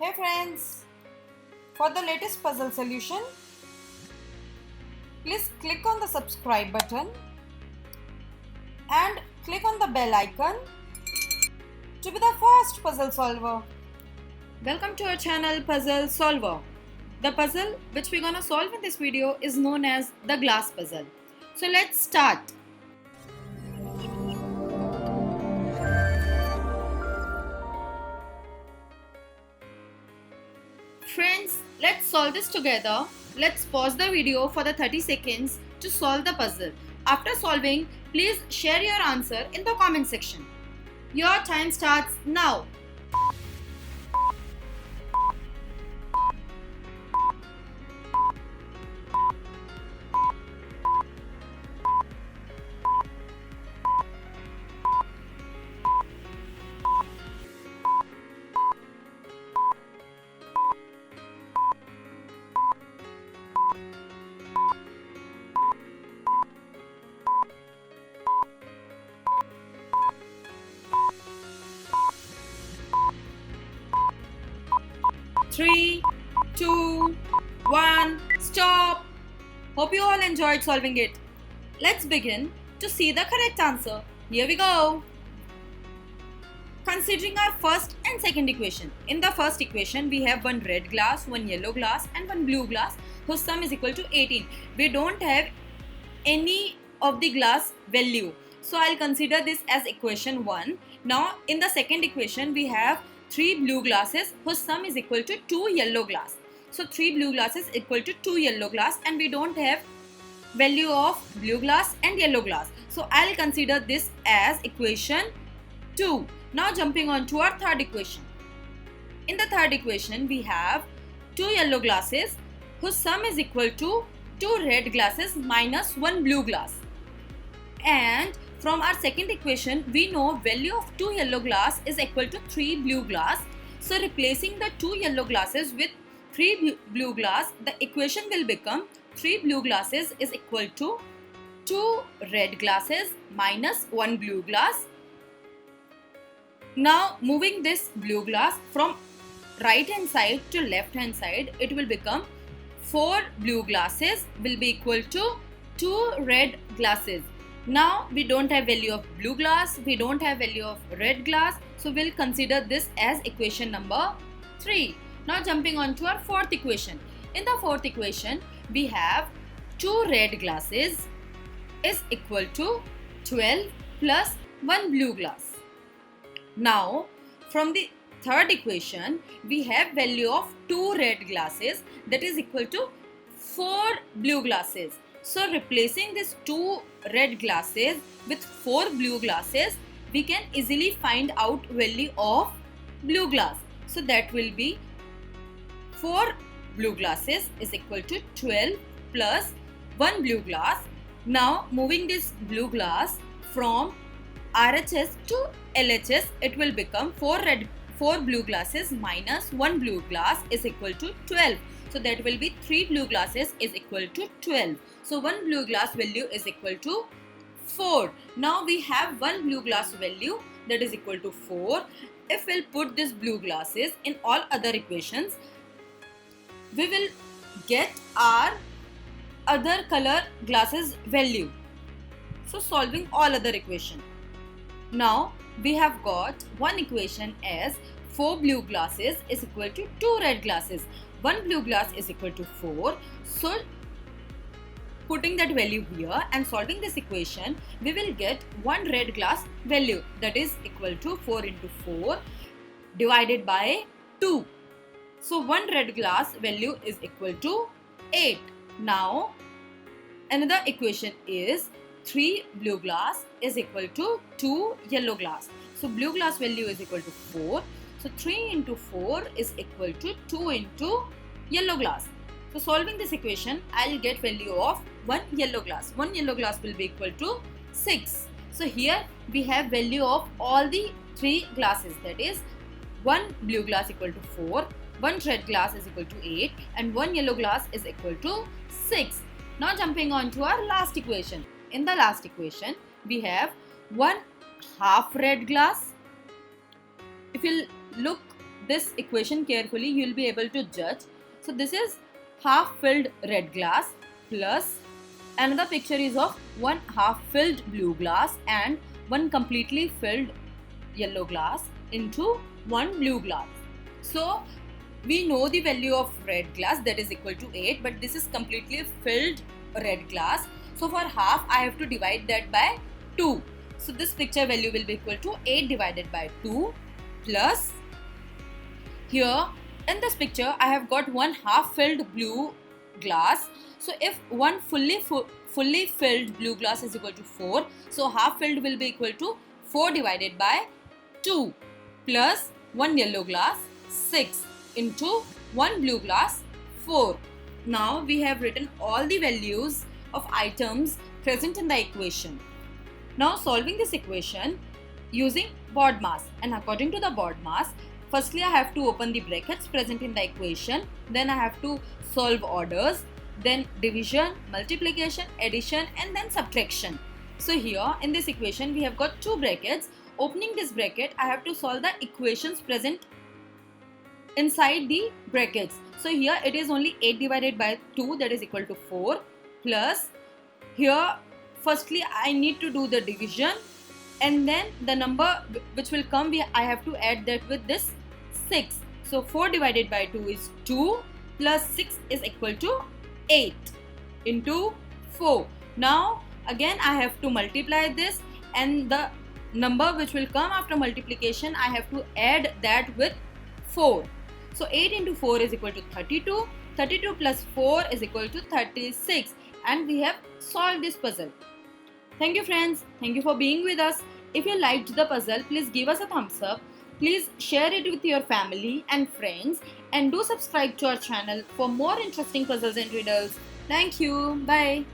Hey friends, for the latest puzzle solution, please click on the subscribe button and click on the bell icon to be the first puzzle solver. Welcome to our channel Puzzle Solver. The puzzle which we're gonna solve in this video is known as the glass puzzle. So let's start. Friends, let's solve this together. Let's pause the video for the 30 seconds to solve the puzzle. After solving, please share your answer in the comment section. Your time starts now. Three, two, one, stop. Hope you all enjoyed solving it. Let's begin to see the correct answer. Here we go. Considering our first and second equation. In the first equation, we have one red glass, one yellow glass and one blue glass whose sum is equal to 18. We don't have any of the glass value. So I'll consider this as equation 1. Now in the second equation, we have 3 blue glasses whose sum is equal to 2 yellow glass. So 3 blue glasses equal to 2 yellow glass and we don't have value of blue glass and yellow glass. So I'll consider this as equation 2. Now jumping on to our third equation. In the third equation, we have 2 yellow glasses whose sum is equal to 2 red glasses minus 1 blue glass. And from our second equation, we know value of 2 yellow glass is equal to 3 blue glass. So replacing the 2 yellow glasses with 3 blue glass, the equation will become 3 blue glasses is equal to 2 red glasses minus 1 blue glass. Now moving this blue glass from right hand side to left hand side, it will become 4 blue glasses will be equal to 2 red glasses. Now we don't have value of blue glass, we don't have value of red glass, so we'll consider this as equation number 3. Now jumping on to our fourth equation. In the fourth equation, we have 2 red glasses is equal to 12 plus 1 blue glass. Now from the third equation, we have value of 2 red glasses that is equal to 4 blue glasses. So replacing these 2 red glasses with 4 blue glasses, we can easily find out value of blue glass. So that will be 4 blue glasses is equal to 12 plus 1 blue glass. Now moving this blue glass from RHS to LHS, it will become 4 blue glasses minus 1 blue glass is equal to 12. So that will be 3 blue glasses is equal to 12. So 1 blue glass value is equal to 4. Now we have 1 blue glass value that is equal to 4. If we'll put this blue glasses in all other equations, we will get our other color glasses value. So solving all other equation. Now we have got one equation as 4 blue glasses is equal to 2 red glasses. 1 blue glass is equal to 4. So putting that value here and solving this equation, we will get 1 red glass value that is equal to 4 into 4 divided by 2. So 1 red glass value is equal to 8. Now another equation is 3 blue glass is equal to 2 yellow glass. So blue glass value is equal to 4. So 3 into 4 is equal to 2 into yellow glass. So solving this equation, I'll get value of 1 yellow glass. 1 yellow glass will be equal to 6. So here we have value of all the 3 glasses, that is 1 blue glass equal to 4, 1 red glass is equal to 8 and 1 yellow glass is equal to 6. Now jumping on to our last equation. In the last equation, we have 1 half red glass. If you look this equation carefully, you will be able to judge. So this is half filled red glass plus another picture is of one half filled blue glass and one completely filled yellow glass into one blue glass. So we know the value of red glass, that is equal to 8, but this is completely filled red glass. So for half I have to divide that by 2. So this picture value will be equal to 8 divided by 2 plus, here in this picture I have got one half filled blue glass. So if one fully filled blue glass is equal to 4, so half filled will be equal to 4 divided by 2 plus one yellow glass 6 into one blue glass 4. Now we have written all the values of items present in the equation. Now solving this equation using BODMAS, and according to the BODMAS, firstly I have to open the brackets present in the equation, then I have to solve orders, then division, multiplication, addition and then subtraction. So here in this equation we have got two brackets. Opening this bracket, I have to solve the equations present inside the brackets. So here it is only 8 divided by 2, that is equal to 4, plus here firstly I need to do the division, and then the number which will come, I have to add that with this 6. So 4 divided by 2 is 2 plus 6 is equal to 8 into 4. Now again I have to multiply this, and the number which will come after multiplication I have to add that with 4. So 8 into 4 is equal to 32. 32 plus 4 is equal to 36, and we have solved this puzzle. Thank you friends. Thank you for being with us. If you liked the puzzle, please give us a thumbs up. Please share it with your family and friends, and do subscribe to our channel for more interesting puzzles and riddles. Thank you. Bye.